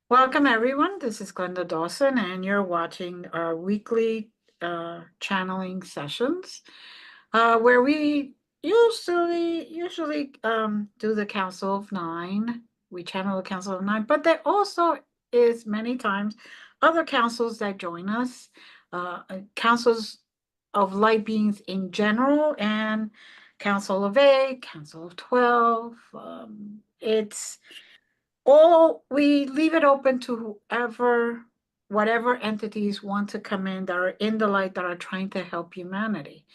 Welcome, everyone. This is Glenda Dawson, and you're watching our weekly channeling sessions, where we usually do the Council of Nine. We channel the Council of Nine, but there also is many times other councils that join us, councils of light beings in general, and Council of Eight, Council of 12. It's all we leave it open to whoever, whatever entities want to come in that are in the light that are trying to help humanity.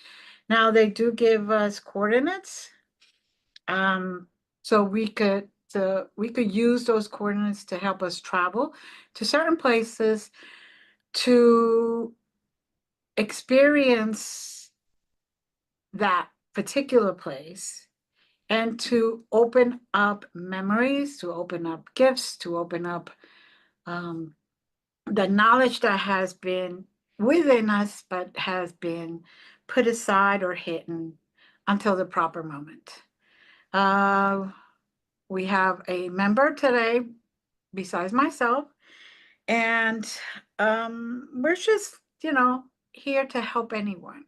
Now they do give us coordinates, so we could use those coordinates to help us travel to certain places to experience that particular place and to open up memories, to open up gifts, to open up the knowledge that has been within us but has been put aside or hidden until the proper moment. We have a member today besides myself, and we're just, here to help anyone.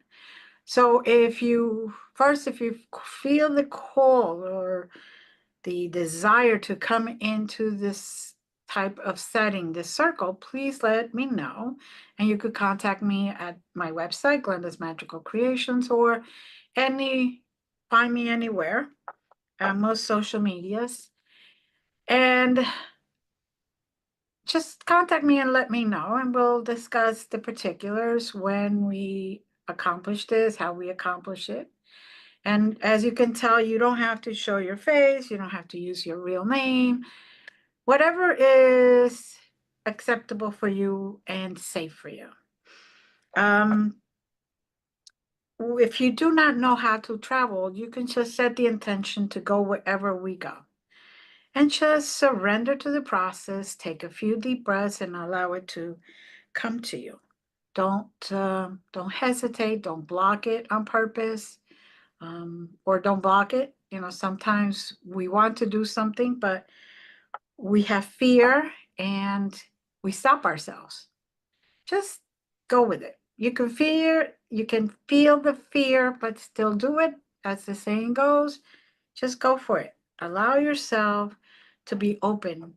So if you feel the call or the desire to come into this type of setting, this circle, please let me know. And you could contact me at my website, Glenda's Magical Creations, or find me anywhere, most social medias. And just contact me and let me know, and we'll discuss the particulars when we accomplish this, how we accomplish it. And as you can tell, you don't have to show your face, you don't have to use your real name. Whatever is acceptable for you and safe for you. If you do not know how to travel, you can just set the intention to go wherever we go. And just surrender to the process, take a few deep breaths and allow it to come to you. Don't hesitate, don't block it on purpose, or don't block it. Sometimes we want to do something, but we have fear and we stop ourselves. Just go with it. You can feel the fear, but still do it. As the saying goes, just go for it. Allow yourself to be open.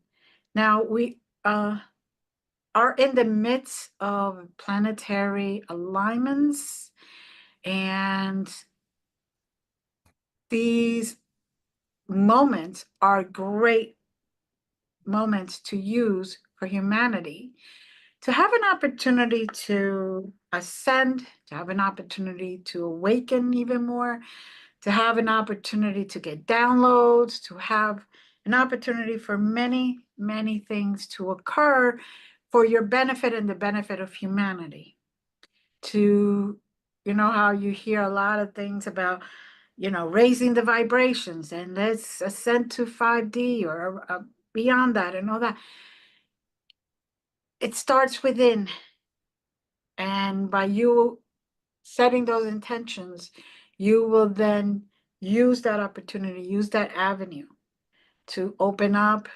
Now, we are in the midst of planetary alignments, and these moments are great moments to use for humanity to have an opportunity to ascend, to have an opportunity to awaken even more, to have an opportunity to get downloads, to have an opportunity for many, many things to occur for your benefit and the benefit of humanity. How you hear a lot of things about, raising the vibrations and let's ascend to 5D or beyond that and all that. It starts within. And by you setting those intentions, you will then use that opportunity, use that avenue to open up,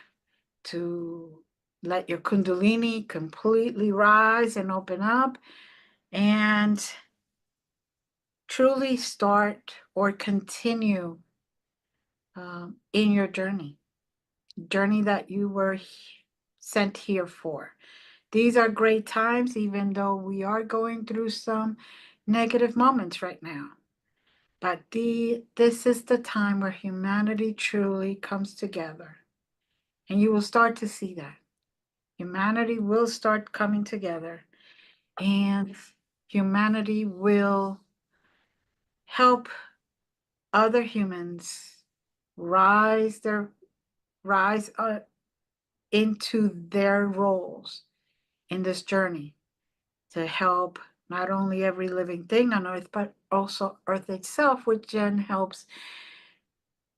to let your Kundalini completely rise and open up, and truly start or continue in your journey. journey that you were sent here for. These are great times, even though we are going through some negative moments right now. But this is the time where humanity truly comes together. And you will start to see that. Humanity will start coming together, and humanity will help other humans rise their rise into their roles in this journey to help not only every living thing on earth, but also earth itself, which then helps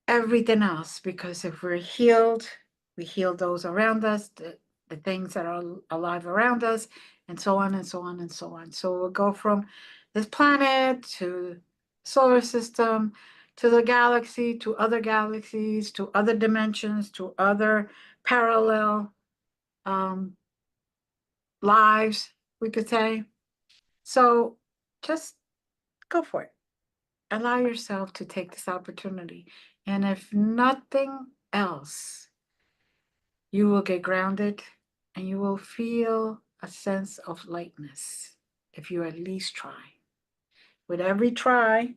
everything else. Because if we're healed, we heal those around us, the things that are alive around us, and so on and so on and so on. So we'll go from this planet to solar system to the galaxy to other galaxies to other dimensions to other parallel lives, we could say. So just go for it. Allow yourself to take this opportunity. And if nothing else, you will get grounded and you will feel a sense of lightness if you at least try. With every try,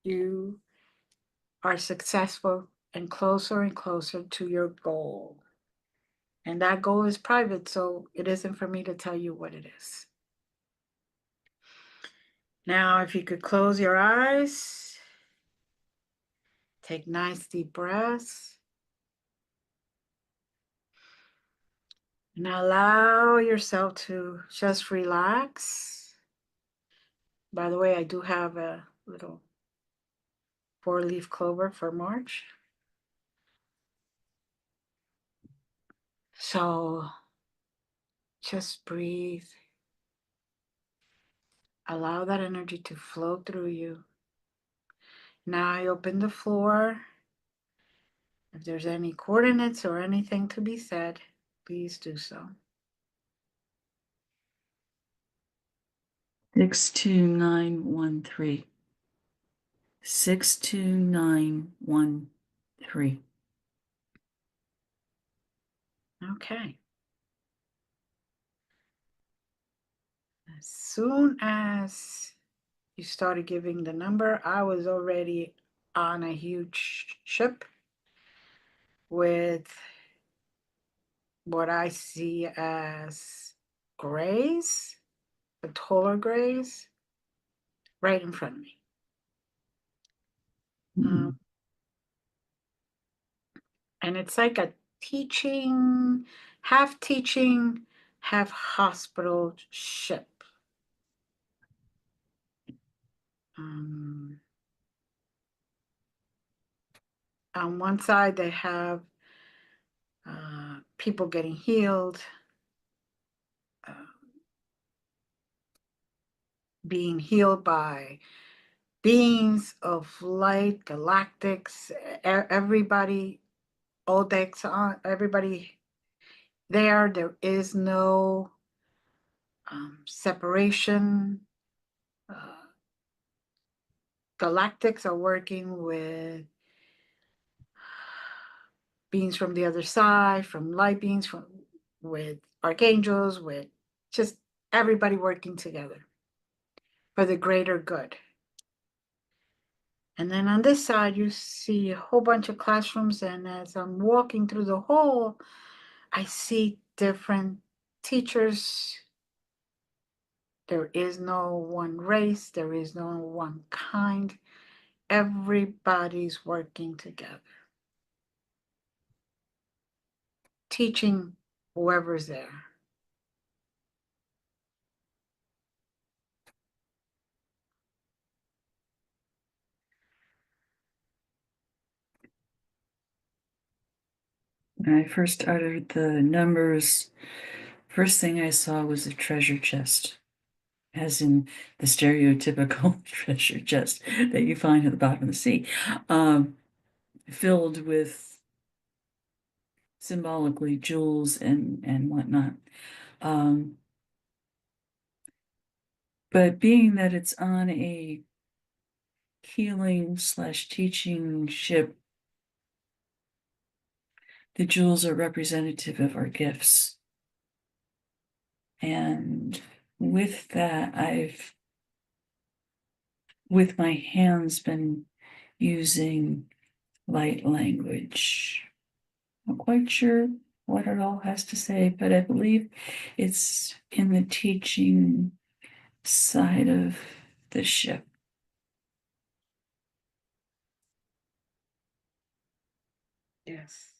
you are successful and closer to your goal. And that goal is private, so it isn't for me to tell you what it is. Now, if you could close your eyes, take nice deep breaths, and allow yourself to just relax. By the way, I do have a little 4-leaf clover for March. So just breathe. Allow that energy to flow through you. Now I open the floor. If there's any coordinates or anything to be said, please do so. 62913. 62913. Okay. As soon as you started giving the number, I was already on a huge ship with what I see as grays, the taller grays, right in front of me. And it's like a teaching, half hospital ship. On one side, they have people getting healed, being healed by beings of light, galactics, everybody, Odex, everybody there. There is no separation. Galactics are working with beings from the other side, from light beings, with archangels, with just everybody working together for the greater good. And then on this side, you see a whole bunch of classrooms. And as I'm walking through the hall, I see different teachers. There is no one race, there is no one kind. Everybody's working together, teaching whoever's there. When I first uttered the numbers, first thing I saw was a treasure chest, as in the stereotypical treasure chest that you find at the bottom of the sea, filled with symbolically jewels and whatnot. But being that it's on a healing / teaching ship, The jewels are representative of our gifts. And with that, I've, with my hands, been using light language. Not quite sure what it all has to say, but I believe it's in the teaching side of the ship. Yes.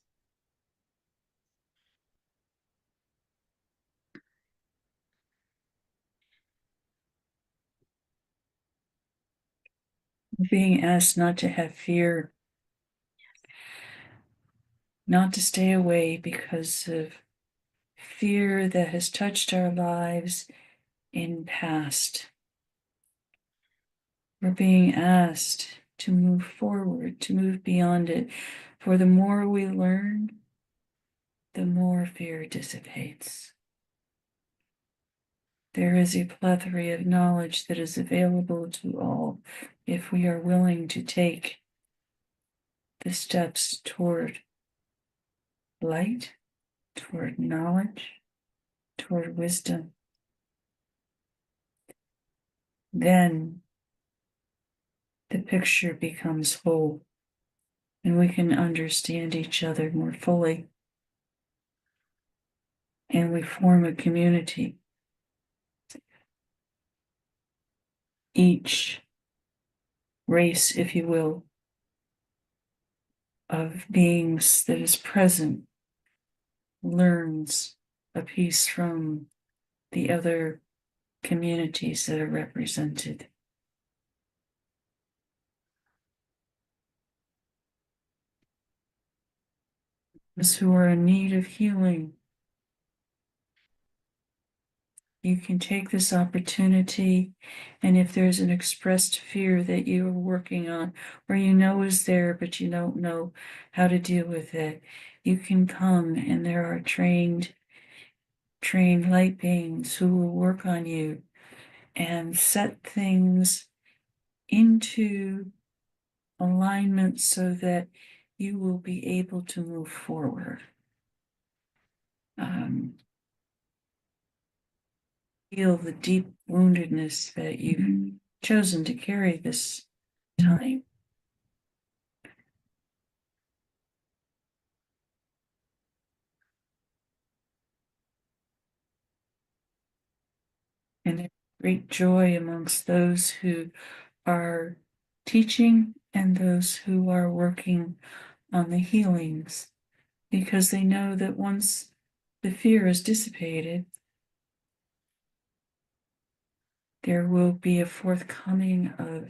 Being asked not to have fear, not to stay away because of fear that has touched our lives in past. We're being asked to move forward, to move beyond it. For the more we learn, the more fear dissipates. There is a plethora of knowledge that is available to all if we are willing to take the steps toward light, toward knowledge, toward wisdom. Then the picture becomes whole and we can understand each other more fully. And we form a community. Each race, if you will, of beings that is present learns a piece from the other communities that are represented. Those who are in need of healing, you can take this opportunity, and if there's an expressed fear that you are working on, or you know is there, but you don't know how to deal with it, you can come, and there are trained light beings who will work on you and set things into alignment so that you will be able to move forward. Feel the deep woundedness that you've chosen to carry this time. And there's great joy amongst those who are teaching and those who are working on the healings, because they know that once the fear is dissipated, there will be a forthcoming of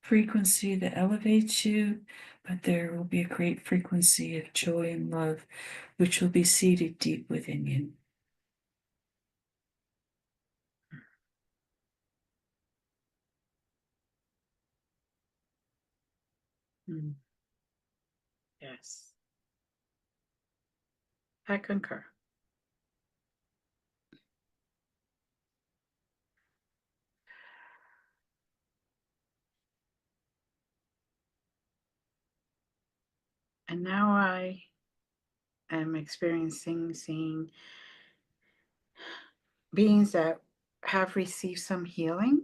frequency that elevates you, but there will be a great frequency of joy and love, which will be seated deep within you. Mm. Yes. I concur. And now I am experiencing seeing beings that have received some healing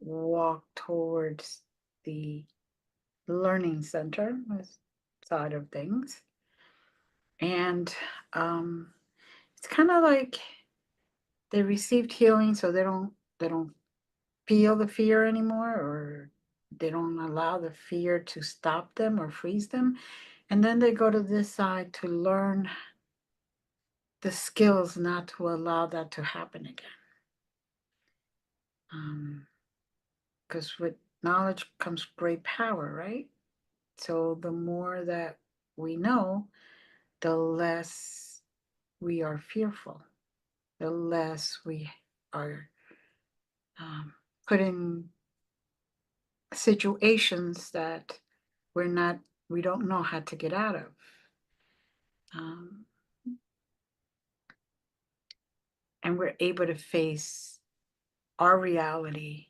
walk towards the learning center side of things. And it's kind of like they received healing so they don't feel the fear anymore, or they don't allow the fear to stop them or freeze them. And then they go to this side to learn the skills not to allow that to happen again. Because with knowledge comes great power, right? So the more that we know, the less we are fearful, the less we are put in situations that we don't know how to get out of. Um, and we're able to face our reality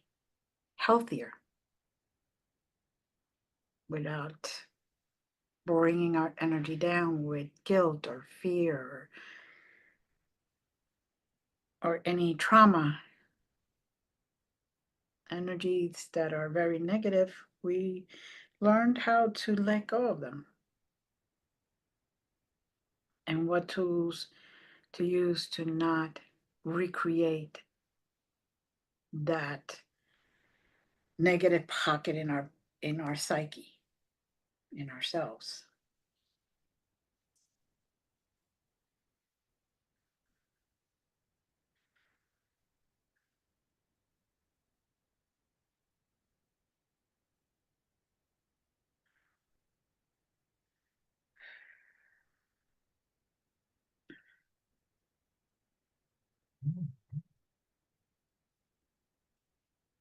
healthier without bringing our energy down with guilt or fear or any trauma, energies that are very negative, we learned how to let go of them and what tools to use to not recreate that negative pocket in our psyche, in ourselves.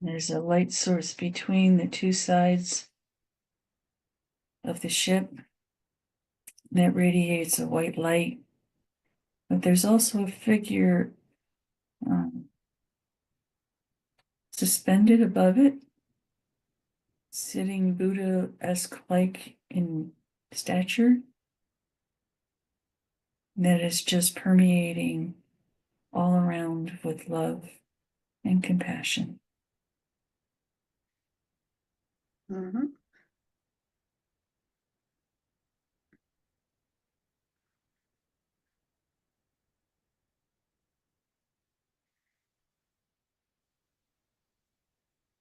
There's a light source between the two sides of the ship that radiates a white light. But there's also a figure um, suspended above it, sitting Buddha-esque like in stature, that is just permeating all around with love and compassion. Mm-hmm.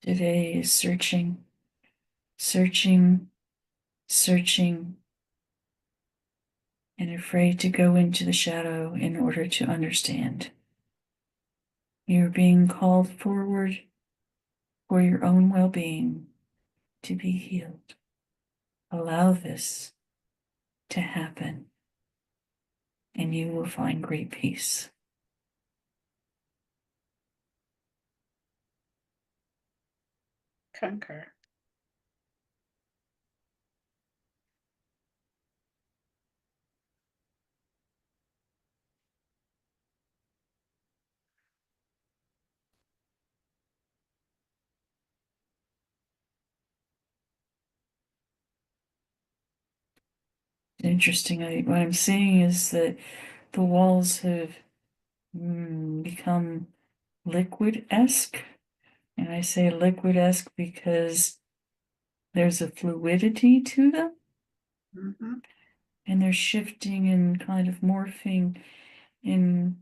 Today is searching, searching, searching, and afraid to go into the shadow in order to understand. You're being called forward for your own well being to be healed. Allow this to happen, and you will find great peace. Concur. Interesting. What I'm seeing is that the walls have become liquid-esque. And I say liquid-esque because there's a fluidity to them, Mm-hmm. and they're shifting and kind of morphing in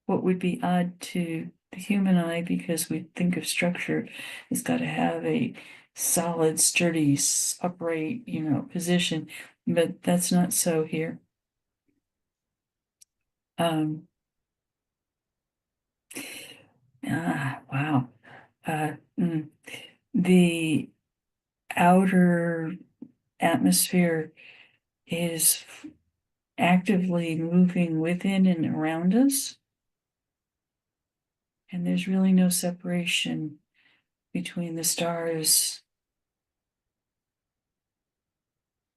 what would be odd to the human eye, because we think of structure it's got to have a solid, sturdy, upright, position, but that's not so here. Um, wow. Uh, mm, the outer atmosphere is actively moving within and around us, and there's really no separation between the stars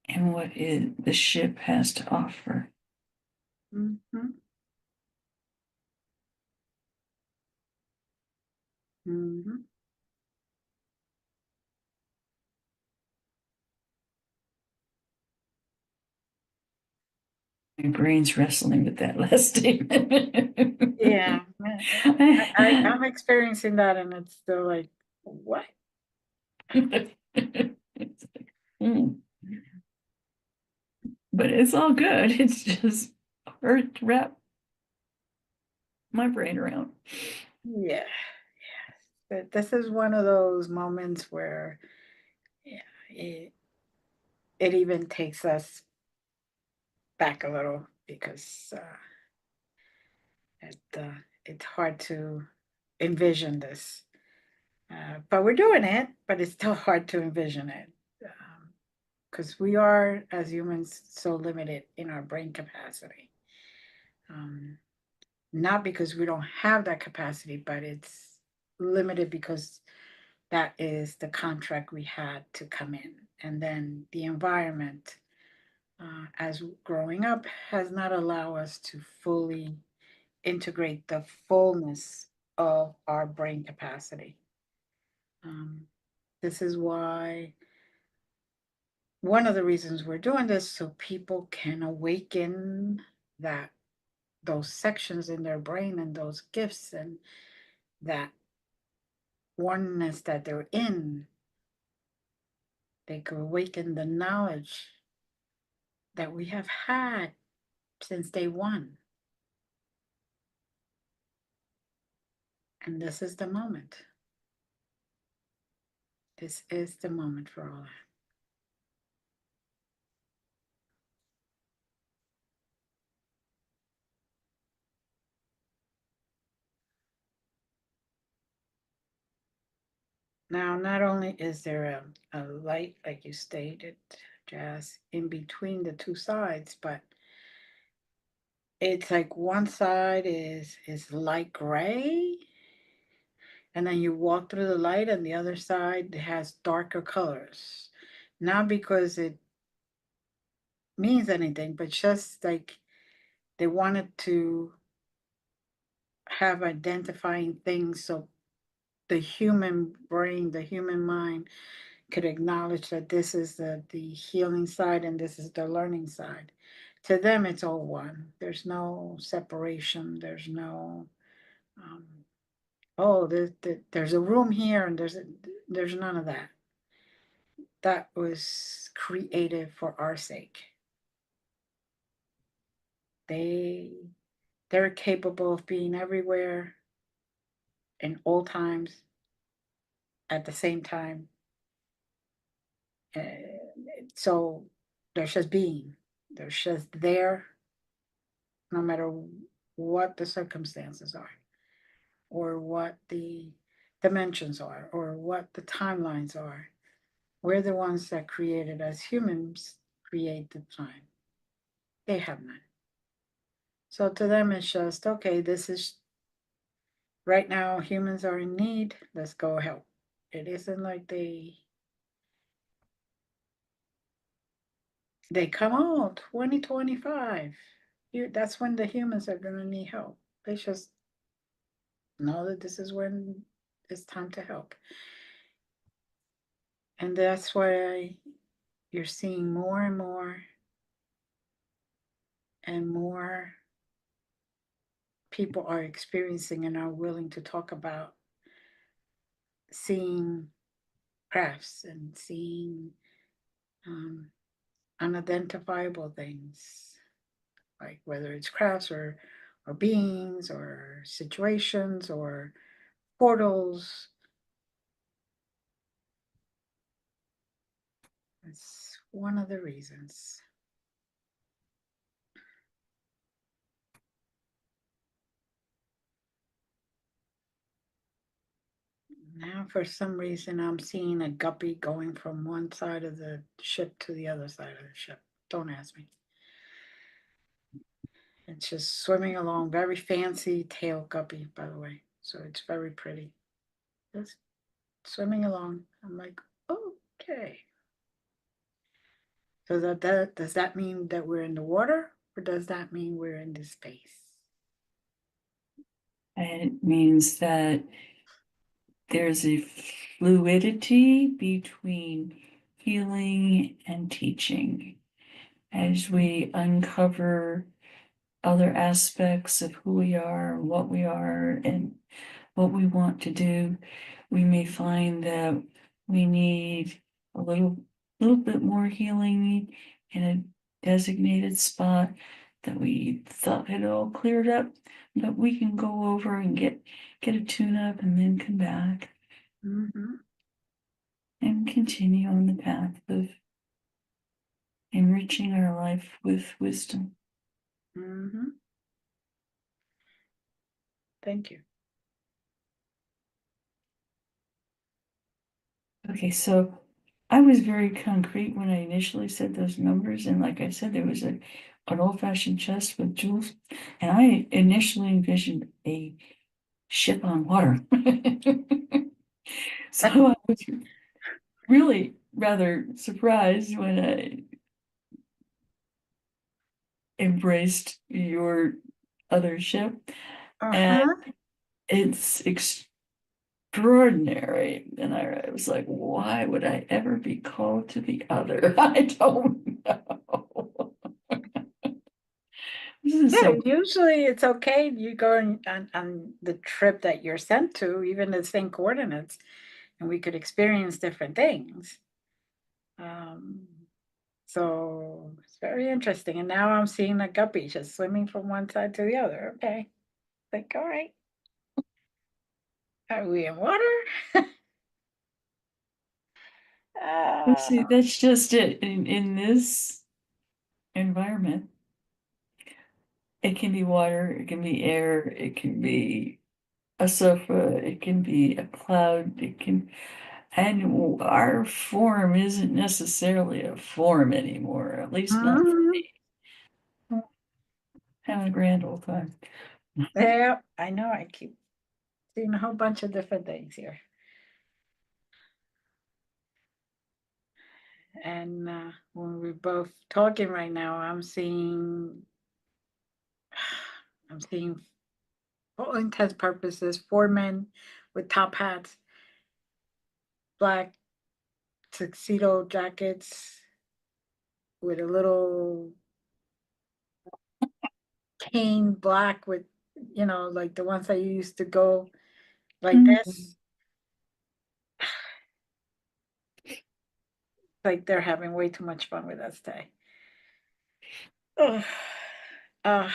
and what the ship has to offer. Mm-hmm. Mm-hmm. My brain's wrestling with that last statement. Yeah, I'm experiencing that, and it's still like, what? Hmm. But it's all good. It's just hard to wrap my brain around. Yeah, but this is one of those moments where, yeah, it even takes us back a little because it's hard to envision this. But we're doing it, but it's still hard to envision it because we are, as humans, so limited in our brain capacity. Um, Not because we don't have that capacity, but it's limited because that is the contract we had to come in. And then the environment, as growing up, has not allowed us to fully integrate the fullness of our brain capacity. Um, this is why one of the reasons we're doing this so people can awaken that those sections in their brain and those gifts and that oneness that they're in. They could awaken the knowledge that we have had since day one. And this is the moment. This is the moment for all that. Now, not only is there a light, like you stated, Jazz, in between the two sides, but it's like one side is light gray, and then you walk through the light, and the other side has darker colors. Not because it means anything, but just like they wanted to have identifying things so the human brain, the human mind could acknowledge that this is the healing side and this is the learning side. To them, it's all one. There's no separation. There's no, um, oh, there's a room here and there's none of that. That was created for our sake. They they're capable of being everywhere in all times at the same time. Uh, so there's just being. There's just there, no matter what the circumstances are, or what the dimensions are, or what the timelines are. We're the ones that created as humans create the time. They have none. So to them, it's just okay. This is right now. Humans are in need. Let's go help. It isn't like they come out 2025. That's when the humans are gonna need help. They just know that this is when it's time to help. And that's why you're seeing more and more and more people are experiencing and are willing to talk about seeing crafts and seeing um, unidentifiable things, like whether it's crafts or beings or situations or portals. It's one of the reasons. Now, for some reason, I'm seeing a guppy going from one side of the ship to the other side of the ship. Don't ask me. It's just swimming along. Very fancy tail guppy, by the way. So it's very pretty. Just swimming along. I'm like, okay. So that does that mean that we're in the water, or does that mean we're in the space? It means that there's a fluidity between healing and teaching. As we uncover other aspects of who we are, what we are, and what we want to do, we may find that we need a little bit more healing in a designated spot that we thought had all cleared up, but we can go over and get a tune up and then come back Mm-hmm. and continue on the path of enriching our life with wisdom. Mm-hmm. Thank you. Okay, so I was very concrete when I initially said those numbers, and like I said, there was an old-fashioned chest with jewels, and I initially envisioned a ship on water. So I was really rather surprised when I embraced your other ship, and Uh-huh. it's extraordinary. And I was like, why would I ever be called to the other? I don't know. This is Yeah, so usually it's okay. You go on the trip that you're sent to, even the same coordinates, and we could experience different things. Um, so it's very interesting. And now I'm seeing the guppy just swimming from one side to the other. Okay. Like, all right, are we in water? Well, see, uh, that's just it. In this environment, it can be water, it can be air, it can be a sofa, it can be a cloud, and our form isn't necessarily a form anymore, at least not for mhm. me. Having a grand old time. Yeah, I know. I keep seeing a whole bunch of different things here. And when we're both talking right now, I'm seeing, for all intents and purposes, four men with top hats, black tuxedo jackets with a little cane black with, like the ones that you used to go like Mhm. this. Like they're having way too much fun with us today. Ugh. Uh,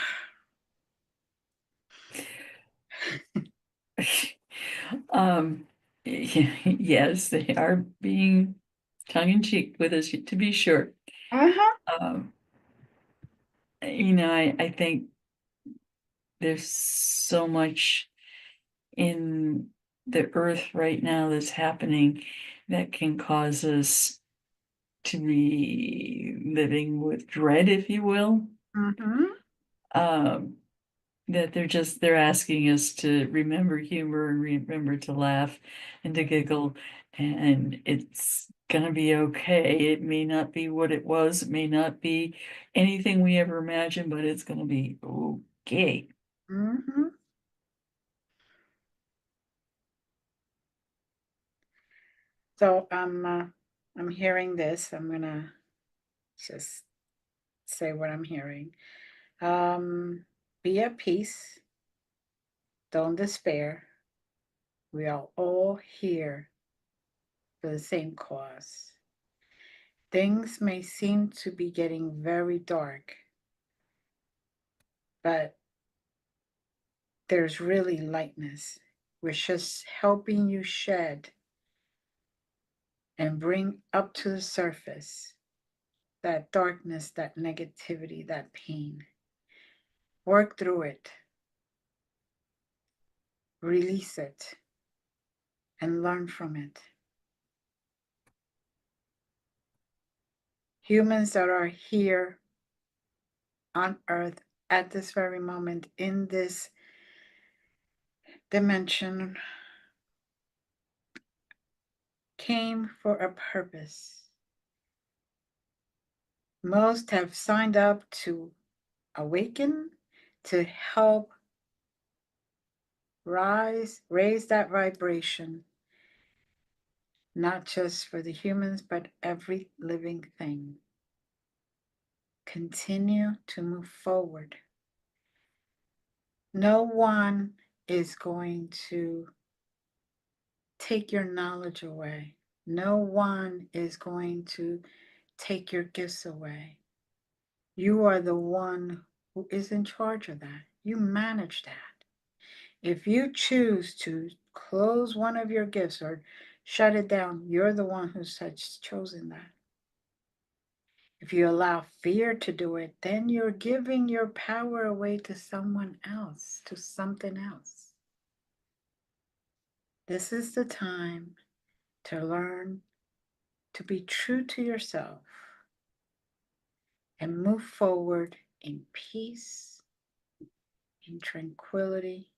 Um, yes, they are being tongue in cheek with us, to be sure. uh-huh. Um, I think there's so much in the earth right now that's happening that can cause us to be living with dread, if you will. Mm-hmm. Um, that they're asking us to remember humor and remember to laugh and to giggle, and it's gonna be okay. It may not be what it was, it may not be anything we ever imagined, but it's gonna be okay. Mm-hmm. So I'm hearing this. I'm gonna just say what I'm hearing. Um, be at peace. Don't despair. We are all here for the same cause. Things may seem to be getting very dark, but there's really lightness. We're just helping you shed and bring up to the surface that darkness, that negativity, that pain. Work through it, release it, and learn from it. Humans that are here on earth at this very moment in this dimension came for a purpose. Most have signed up to awaken, to help raise that vibration, not just for the humans, but every living thing. Continue to move forward. No one is going to take your knowledge away. No one is going to take your gifts away. You are the one who is in charge of that. You manage that. If you choose to close one of your gifts or shut it down, you're the one who's chosen that. If you allow fear to do it, then you're giving your power away to someone else, to something else. This is the time to learn to be true to yourself and move forward in peace, in tranquility,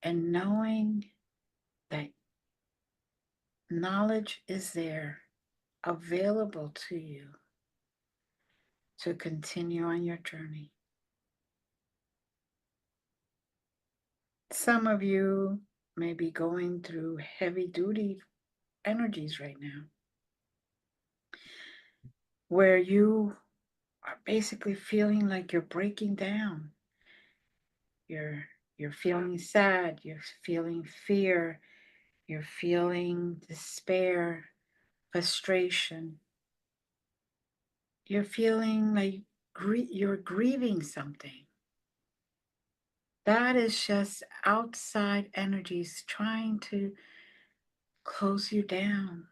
and knowing that knowledge is there available to you to continue on your journey. Some of you may be going through heavy duty energies right now, where you are basically feeling like you're breaking down. You're you're feeling sad, you're feeling fear, you're feeling despair, frustration. You're feeling like you're grieving something. That is just outside energies trying to close you down,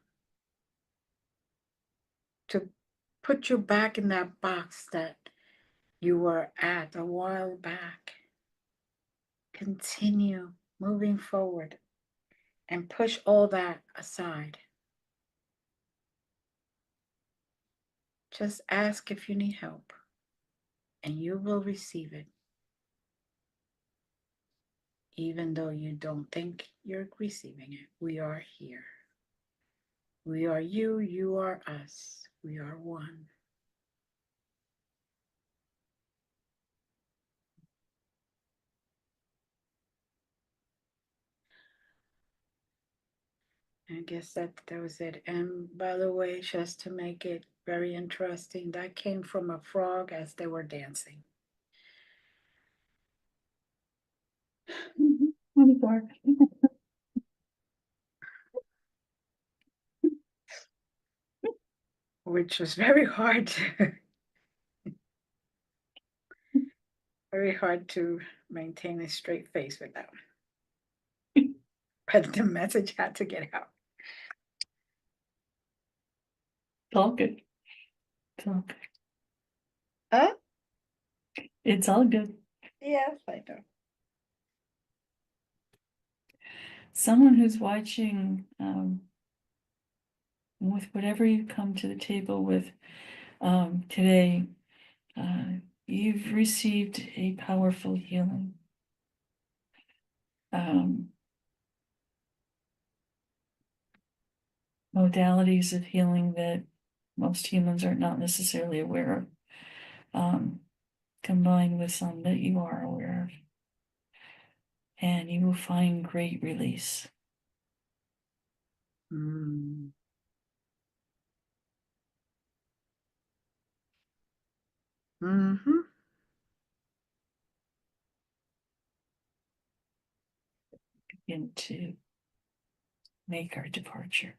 to put you back in that box that you were at a while back. Continue moving forward and push all that aside. Just ask if you need help, and you will receive it, even though you don't think you're receiving it. We are here. We are you, you are us. We are one. I guess that was it. And by the way, just to make it very interesting, that came from a frog as they were dancing. 24. Which was very hard to very hard to maintain a straight face with that one. But the message had to get out. It's all good. It's all good. Huh? It's all good. Yes, I know. Someone who's watching, with whatever you come to the table with today, you've received a powerful healing. Modalities of healing that most humans are not necessarily aware of, combined with some that you are aware of. And you will find great release. Mm. Mm-hmm. Begin to make our departure.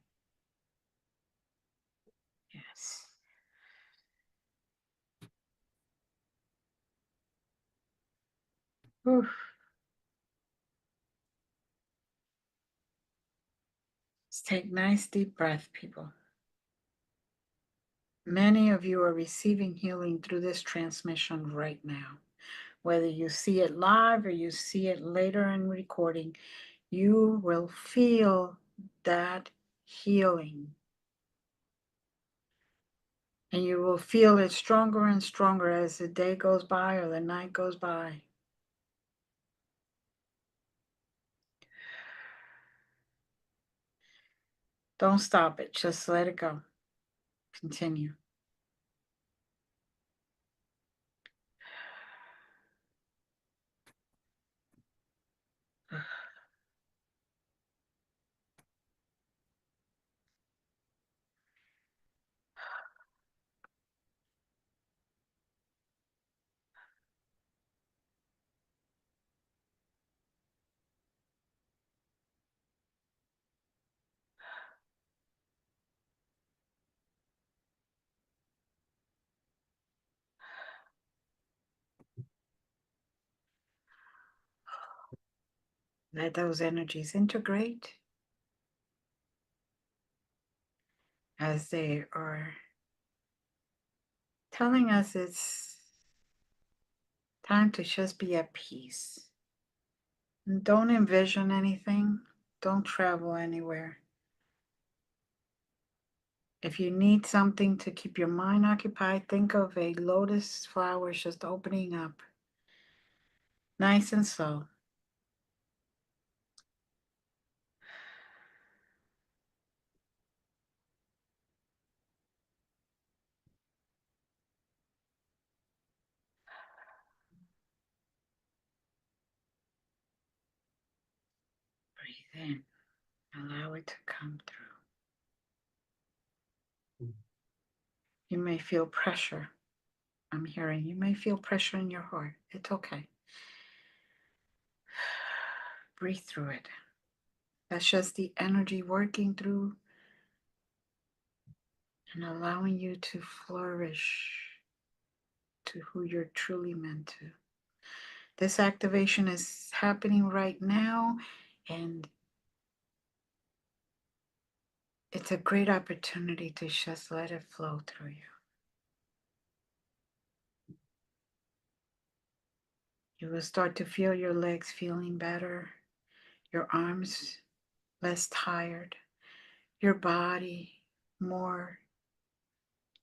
Yes. Oof. Let's take nice deep breath, people. Many of you are receiving healing through this transmission right now. Whether you see it live or you see it later in recording, you will feel that healing. And you will feel it stronger and stronger as the day goes by or the night goes by. Don't stop it. Just let it go. Continue. Let those energies integrate as they are telling us it's time to just be at peace. Don't envision anything. Don't travel anywhere. If you need something to keep your mind occupied, think of a lotus flower just opening up. Nice and slow. Breathe. in. Allow it to come through. You may feel pressure. I'm hearing you may feel pressure in your heart. It's okay. Breathe through it. That's just the energy working through and allowing you to flourish to who you're truly meant to. This activation is happening right now, and it's a great opportunity to just let it flow through you. You will start to feel your legs feeling better, your arms less tired, your body more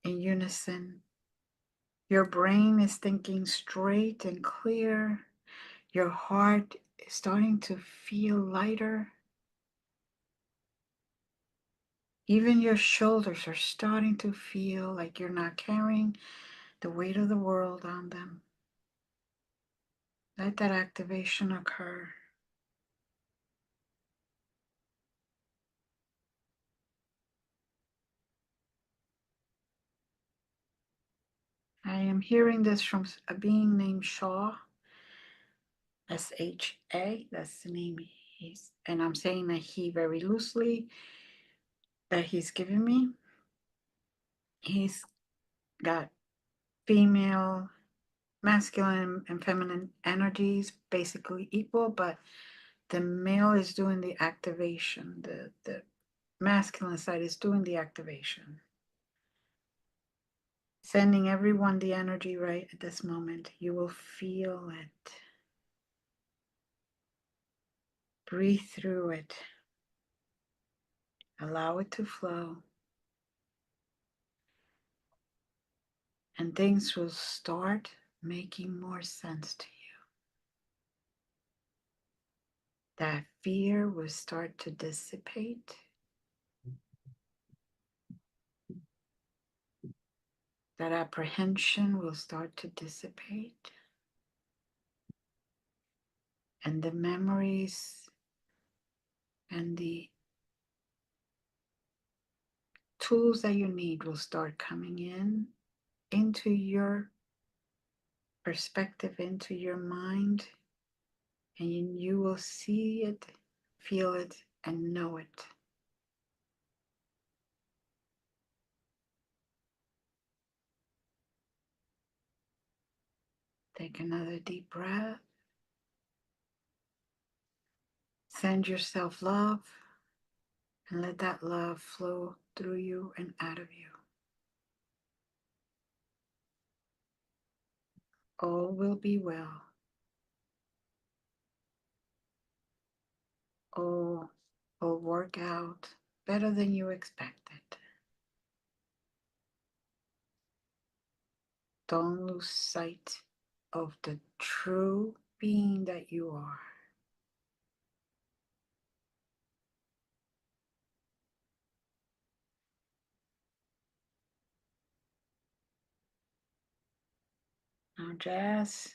in unison. Your brain is thinking straight and clear. Your heart is starting to feel lighter. Even your shoulders are starting to feel like you're not carrying the weight of the world on them. Let that activation occur. I am hearing this from a being named Shaw, S-H-A, that's the name and I'm saying that he very loosely, that he's given me. He's got female, masculine, and feminine energies basically equal, but the male is doing the activation. The masculine side is doing the activation. Sending everyone the energy right at this moment. You will feel it. Breathe through it. Allow it to flow. And things will start making more sense to you. That fear will start to dissipate. That apprehension will start to dissipate. And the memories and the tools that you need will start coming in into your perspective, into your mind, and you will see it, feel it, and know it. Take another deep breath. Send yourself love and let that love flow through you and out of you. All will be well. All will work out better than you expected. Don't lose sight of the true being that you are. Now, Jazz,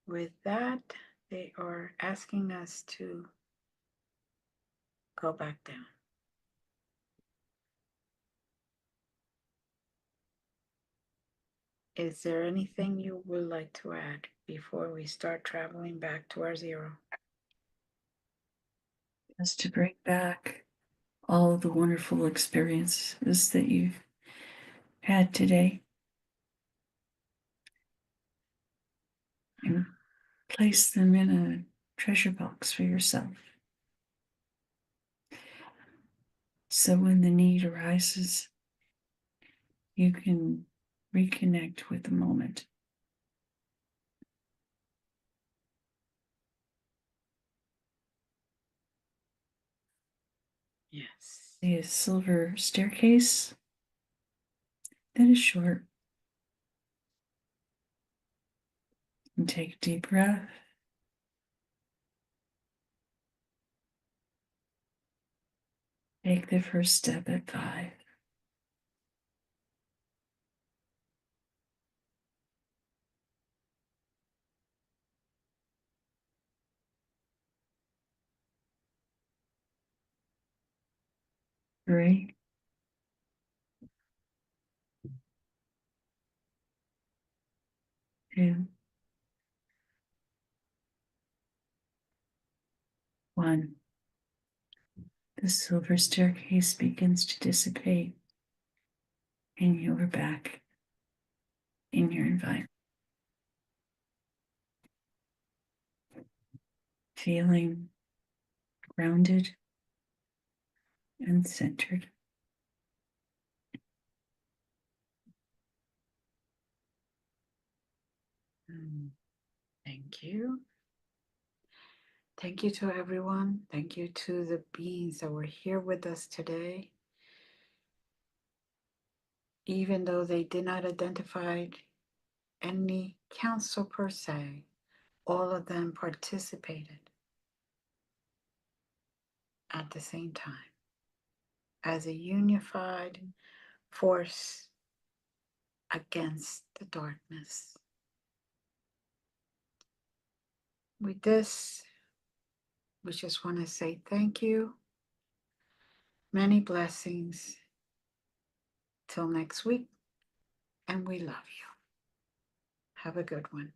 with that, they are asking us to go back down. Is there anything you would like to add before we start traveling back to our zero? Just to bring back all of the wonderful experiences that you've had today and place them in a treasure box for yourself. So when the need arises, you can reconnect with the moment. Yes. A silver staircase that is short. And take a deep breath. Take the first step at 5. 3, 2, 1. The silver staircase begins to dissipate, and you are back in your environment, feeling grounded and centered. Thank you. Thank you to everyone. Thank you to the beings that were here with us today. Even though they did not identify any council per se, all of them participated at the same time as a unified force against the darkness. With this, we just want to say thank you, many blessings. Till next week, and we love you. Have a good one.